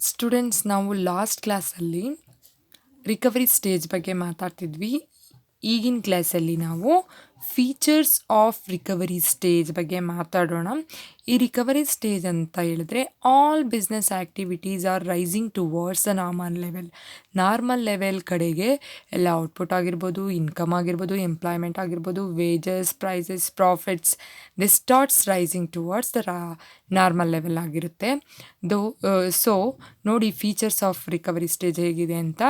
Students, ನಾವು last ಕ್ಲಾಸಲ್ಲಿ recovery stage ಬಗ್ಗೆ ಮಾತಾಡ್ತಿದ್ವಿ. ಈಗಿನ ಕ್ಲಾಸಲ್ಲಿ ನಾವು ಫೀಚರ್ಸ್ ಆಫ್ ರಿಕವರಿ ಸ್ಟೇಜ್ ಬಗ್ಗೆ ಮಾತಾಡೋಣ. ಈ ರಿಕವರಿ ಸ್ಟೇಜ್ ಅಂತ ಹೇಳಿದ್ರೆ all business activities are rising towards the normal level ಕಡೆಗೆ ಎಲ್ಲ ಔಟ್ಪುಟ್ ಆಗಿರ್ಬೋದು, ಇನ್ಕಮ್ ಆಗಿರ್ಬೋದು, ಎಂಪ್ಲಾಯ್ಮೆಂಟ್ ಆಗಿರ್ಬೋದು, wages, prices, profits, this starts rising towards the normal level ಆಗಿರುತ್ತೆ. ಸೊ ನೋಡಿ ಫೀಚರ್ಸ್ ಆಫ್ ರಿಕವರಿ ಸ್ಟೇಜ್ ಹೇಗಿದೆ ಅಂತ.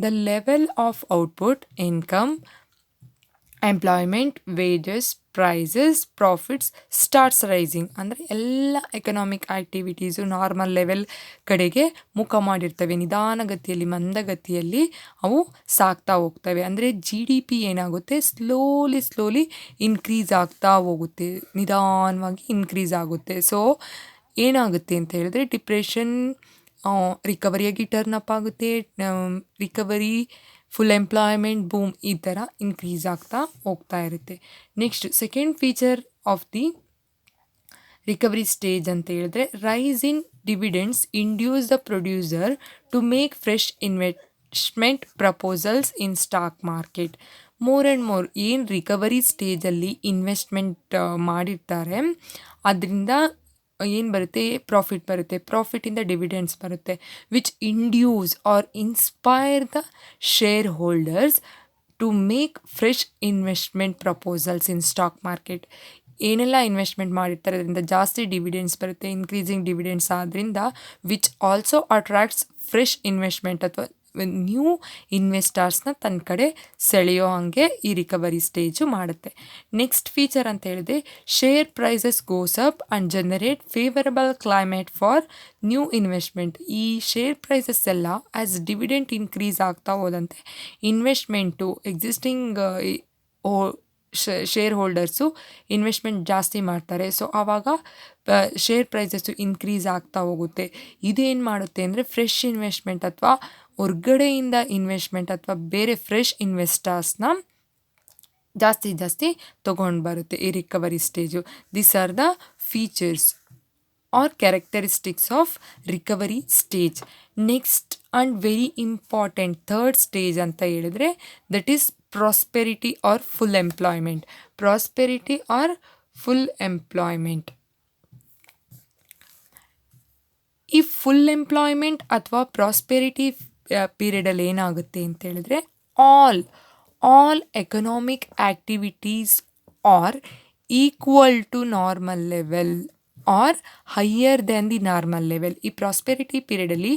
The level of output, income, employment, wages, prices, profits starts rising. ಅಂದರೆ ಎಲ್ಲ ಎಕನಾಮಿಕ್ ಆ್ಯಕ್ಟಿವಿಟೀಸು ನಾರ್ಮಲ್ ಲೆವೆಲ್ ಕಡೆಗೆ ಮುಖ ಮಾಡಿರ್ತವೆ. ನಿಧಾನಗತಿಯಲ್ಲಿ, ಮಂದಗತಿಯಲ್ಲಿ ಅವು ಸಾಗ್ತಾ ಹೋಗ್ತವೆ. ಅಂದರೆ GDP ಏನಾಗುತ್ತೆ, ಸ್ಲೋಲಿ ಇನ್ಕ್ರೀಸ್ ಆಗ್ತಾ ಹೋಗುತ್ತೆ, ನಿಧಾನವಾಗಿ ಇನ್ಕ್ರೀಸ್ ಆಗುತ್ತೆ. ಸೊ ಏನಾಗುತ್ತೆ ಅಂತ ಹೇಳಿದ್ರೆ ಡಿಪ್ರೆಷನ್ ರಿಕವರಿಯಾಗಿ ಟರ್ನ್ ಅಪ್ ಆಗುತ್ತೆ, ರಿಕವರಿ, ಫುಲ್ ಎಂಪ್ಲಾಯ್ಮೆಂಟ್, ಬೂಮ್, ಈ ಥರ ಇನ್ಕ್ರೀಸ್ ಆಗ್ತಾ ಹೋಗ್ತಾ ಇರುತ್ತೆ. Next second feature of the recovery stage ಅಂತ ಹೇಳಿದ್ರೆ rise in dividends induce the producer to make fresh investment proposals in stock market. More and more ಏನು recovery ಸ್ಟೇಜಲ್ಲಿ ಇನ್ವೆಸ್ಟ್ಮೆಂಟ್ ಮಾಡಿರ್ತಾರೆ ಅದರಿಂದ ಏನು ಬರುತ್ತೆ, ಪ್ರಾಫಿಟ್ ಬರುತ್ತೆ. ಪ್ರಾಫಿಟಿಂದ ಡಿವಿಡೆಂಡ್ಸ್ ಬರುತ್ತೆ, which induce or inspire the shareholders to make fresh investment proposals in stock market. ಏನೆಲ್ಲ ಇನ್ವೆಸ್ಟ್ಮೆಂಟ್ ಮಾಡಿರ್ತಾರೆ ಅದರಿಂದ ಜಾಸ್ತಿ ಡಿವಿಡೆಂಡ್ಸ್ ಬರುತ್ತೆ. ಇನ್ಕ್ರೀಸಿಂಗ್ ಡಿವಿಡೆಂಡ್ಸ್ ಆದ್ದರಿಂದ which also attracts fresh investment ಅಥವಾ ನ್ಯೂ ಇನ್ವೆಸ್ಟರ್ಸ್ನ ತನ್ನ ಕಡೆ ಸೆಳೆಯೋ ಹಾಗೆ ಈ ರಿಕವರಿ ಸ್ಟೇಜು ಮಾಡುತ್ತೆ. ನೆಕ್ಸ್ಟ್ ಫೀಚರ್ ಅಂತ ಹೇಳಿದ್ರೆ share prices goes up and generate favourable climate for new investment. ಈ ಶೇರ್ ಪ್ರೈಸಸ್ ಎಲ್ಲ ಆ್ಯಸ್ ಡಿವಿಡೆಂಟ್ ಇನ್ಕ್ರೀಸ್ ಆಗ್ತಾ ಹೋದಂತೆ investment existing shareholders investment ಜಾಸ್ತಿ ಮಾಡ್ತಾರೆ. ಸೊ ಆವಾಗ ಶೇರ್ ಪ್ರೈಸಸ್ಸು ಇನ್ಕ್ರೀಸ್ ಆಗ್ತಾ ಹೋಗುತ್ತೆ. ಇದೇನು ಮಾಡುತ್ತೆ ಅಂದರೆ ಫ್ರೆಶ್ ಇನ್ವೆಸ್ಟ್ಮೆಂಟ್ ಅಥವಾ ಹೊರ್ಗಡೆಯಿಂದ ಇನ್ವೆಸ್ಟ್ಮೆಂಟ್ ಅಥವಾ ಬೇರೆ ಫ್ರೆಶ್ ಇನ್ವೆಸ್ಟರ್ಸ್ನ ಜಾಸ್ತಿ ತೊಗೊಂಡು ಬರುತ್ತೆ ಈ recovery stage. This are the features are characteristics of recovery stage. Next and very important third stage ಅಂತ ಹೇಳಿದ್ರೆ that is prosperity or full employment. Prosperity or full employment. ಈ ಫುಲ್ ಎಂಪ್ಲಾಯ್ಮೆಂಟ್ ಅಥವಾ ಪ್ರಾಸ್ಪೆರಿಟಿ ಪೀರಿಯಡಲ್ಲಿ ಏನಾಗುತ್ತೆ ಅಂತ ಹೇಳಿದ್ರೆ all economic activities are equal to normal level or higher then the normal level. ಈ prosperity ಪೀರಿಯಡಲ್ಲಿ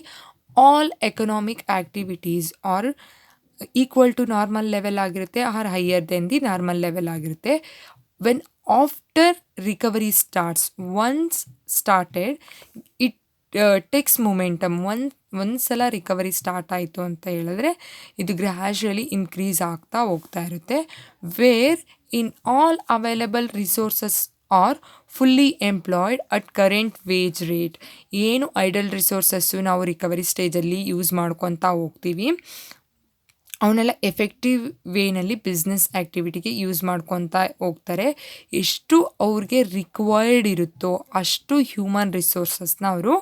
all economic activities are equal to normal level ಆಗಿರುತ್ತೆ or higher then the normal level ಆಗಿರುತ್ತೆ. When after recovery starts, once started it takes momentum. ಒಂದ್ಸಲ recovery start ಆಯಿತು ಅಂತ ಹೇಳಿದ್ರೆ ಇದು gradually increase ಆಗ್ತಾ ಹೋಗ್ತಾ ಇರುತ್ತೆ. Where in all available resources are fully employed at current wage rate. ಏನು ಐಡಲ್ ರಿಸೋರ್ಸಸ್ಸು ನಾವು ರಿಕವರಿ ಸ್ಟೇಜಲ್ಲಿ ಯೂಸ್ ಮಾಡ್ಕೊತಾ ಹೋಗ್ತೀವಿ ಅವನ್ನೆಲ್ಲ ಎಫೆಕ್ಟಿವ್ ವೇನಲ್ಲಿ ಬಿಸ್ನೆಸ್ ಆ್ಯಕ್ಟಿವಿಟಿಗೆ ಯೂಸ್ ಮಾಡ್ಕೊತಾ ಹೋಗ್ತಾರೆ. ಎಷ್ಟು ಅವ್ರಿಗೆ ರಿಕ್ವೈರ್ಡ್ ಇರುತ್ತೋ ಅಷ್ಟು ಹ್ಯೂಮನ್ ರಿಸೋರ್ಸಸ್ನ ಅವರು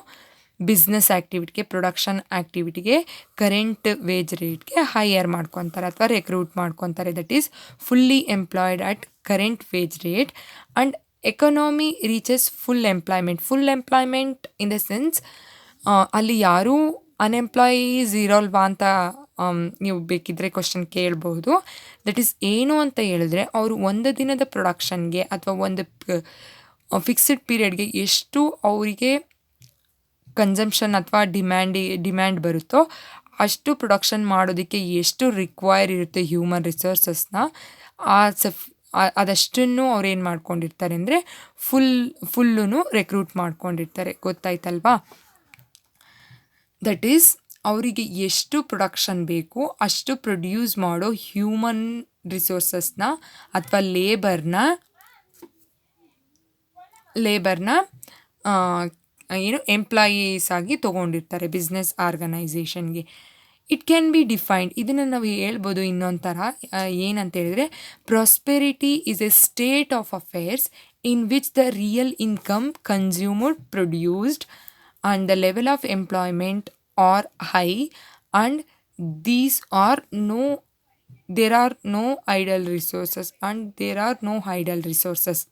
ಬಿಸ್ನೆಸ್ ಆ್ಯಕ್ಟಿವಿಟಿಗೆ, ಪ್ರೊಡಕ್ಷನ್ ಆ್ಯಕ್ಟಿವಿಟಿಗೆ, ಕರೆಂಟ್ ವೇಜ್ ರೇಟ್ಗೆ ಹೈಯರ್ ಮಾಡ್ಕೊತಾರೆ ಅಥವಾ ರೆಕ್ರೂಟ್ ಮಾಡ್ಕೊತಾರೆ. That is fully employed at current wage rate and economy reaches full employment. Full employment in the sense ಅಲ್ಲಿ ಯಾರೂ ಅನ್ಎಂಪ್ಲಾಯೀಸ್ ಇರೋಲ್ವಾ ಅಂತ ನೀವು ಬೇಕಿದ್ದರೆ ಕ್ವಶನ್ ಕೇಳ್ಬೋದು. ದಟ್ ಈಸ್ ಏನು ಅಂತ ಹೇಳಿದ್ರೆ ಅವರು ಒಂದು ದಿನದ ಪ್ರೊಡಕ್ಷನ್ಗೆ ಅಥವಾ ಒಂದು ಫಿಕ್ಸ್ಡ್ ಪೀರಿಯಡ್ಗೆ ಎಷ್ಟು ಅವರಿಗೆ ಕನ್ಸಂಪ್ಷನ್ ಅಥವಾ ಡಿಮ್ಯಾಂಡ್ ಬರುತ್ತೋ ಅಷ್ಟು ಪ್ರೊಡಕ್ಷನ್ ಮಾಡೋದಕ್ಕೆ ಎಷ್ಟು ರಿಕ್ವೈರ್ ಇರುತ್ತೆ ಹ್ಯೂಮನ್ ರಿಸೋರ್ಸಸ್ನ ಅದಷ್ಟನ್ನು ಅವ್ರು ಏನು ಮಾಡ್ಕೊಂಡಿರ್ತಾರೆ ಅಂದರೆ ಫುಲ್ಲು ರೆಕ್ರೂಟ್ ಮಾಡ್ಕೊಂಡಿರ್ತಾರೆ. ಗೊತ್ತಾಯ್ತಲ್ವಾ? ದಟ್ ಈಸ್ ಅವರಿಗೆ ಎಷ್ಟು ಪ್ರೊಡಕ್ಷನ್ ಬೇಕು ಅಷ್ಟು ಪ್ರೊಡ್ಯೂಸ್ ಮಾಡೋ ಹ್ಯೂಮನ್ ರಿಸೋರ್ಸಸ್ನ ಅಥವಾ ಲೇಬರ್ನ ಏನು ಎಂಪ್ಲಾಯೀಸ್ ಆಗಿ ತೊಗೊಂಡಿರ್ತಾರೆ ಬಿಸ್ನೆಸ್ ಆರ್ಗನೈಸೇಷನ್ಗೆ. It can be defined. ಇದನ್ನು ನಾವು ಹೇಳ್ಬೋದು ಇನ್ನೊಂದು ಥರ. ಏನಂತ ಹೇಳಿದ್ರೆ prosperity is a state of affairs in which the real income consumed, produced and the level of employment are high, and these are no there are no idle resources, and there are no idle resources.